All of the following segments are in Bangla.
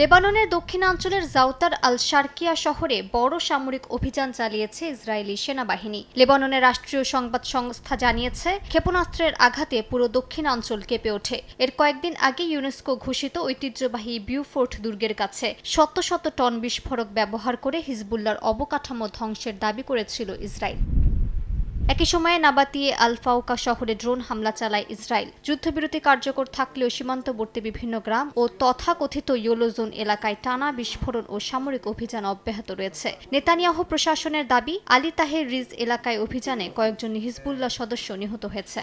লেবাননের দক্ষিণাঞ্চলের জাউতার আল শারকিয়া শহরে বড় সামরিক অভিযান চালিয়েছে ইসরায়েলি সেনাবাহিনী। লেবাননের রাষ্ট্রীয় সংবাদ সংস্থা জানিয়েছে, ক্ষেপণাস্ত্রের আঘাতে পুরো দক্ষিণাঞ্চল কেঁপে ওঠে। এর কয়েকদিন আগে ইউনেস্কো ঘোষিত ঐতিহ্যবাহী বিউফোর্ট দুর্গের কাছে শত শত টন বিস্ফোরক ব্যবহার করে হিজবুল্লাহর অবকাঠামো ধ্বংসের দাবি করেছিল ইসরায়েল। একই সময়ে নাবাতিয়ে আল ফাউকা শহরে ড্রোন হামলা চালায় ইসরায়েল। যুদ্ধবিরতি কার্যকর থাকলেও সীমান্তবর্তী বিভিন্ন গ্রাম ও তথাকথিত ইয়েলো জোন এলাকায় টানা বিস্ফোরণ ও সামরিক অভিযান অব্যাহত রয়েছে। নেতানিয়াহু প্রশাসনের দাবি, আলী তাহের রিজ এলাকায় অভিযানে কয়েকজন হিজবুল্লাহ সদস্য নিহত হয়েছে।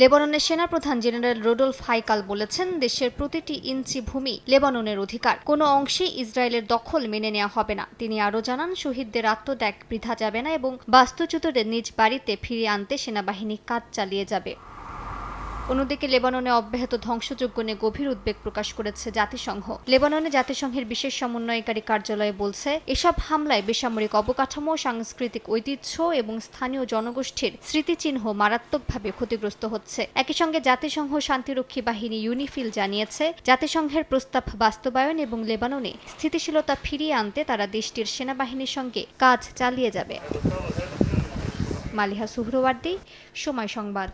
লেবাননের সেনাপ্রধান জেনারেল রোডলফ হাইকাল বলেছেন, দেশের প্রতিটি ইঞ্চি ভূমি লেবাননের অধিকার, কোনো অংশে ইসরায়েলের দখল মেনে নেওয়া হবে না। তিনি আরও জানান, শহীদদের আত্মত্যাগ বৃথা যাবে না এবং বাস্তুচ্যুতদের নিজ বাড়িতে ফিরিয়ে আনতে সেনাবাহিনী কাজ চালিয়ে যাবে। অন্যদিকে লেবাননে অব্যাহত ধ্বংসযজ্ঞ নিয়ে গভীর উদ্বেগ প্রকাশ করেছে জাতিসংঘ। লেবাননে জাতিসংঘের বিশেষ সমন্বয়কারী কার্যালয় বলছে, এসব হামলায় বেসামরিক অবকাঠামো, সাংস্কৃতিক ঐতিহ্য এবং স্থানীয় জনগোষ্ঠীর স্মৃতিচিহ্ন মারাত্মকভাবে ক্ষতিগ্রস্ত হচ্ছে। একই সঙ্গে জাতিসংঘ শান্তিরক্ষী বাহিনী ইউনিফিল জানিয়েছে, জাতিসংঘের প্রস্তাব বাস্তবায়ন এবং লেবাননে স্থিতিশীলতা ফিরিয়ে আনতে তারা দেশটির সেনাবাহিনীর সঙ্গে কাজ চালিয়ে যাবে। মালিহা সুহরওয়ার্দী, সময় সংবাদ।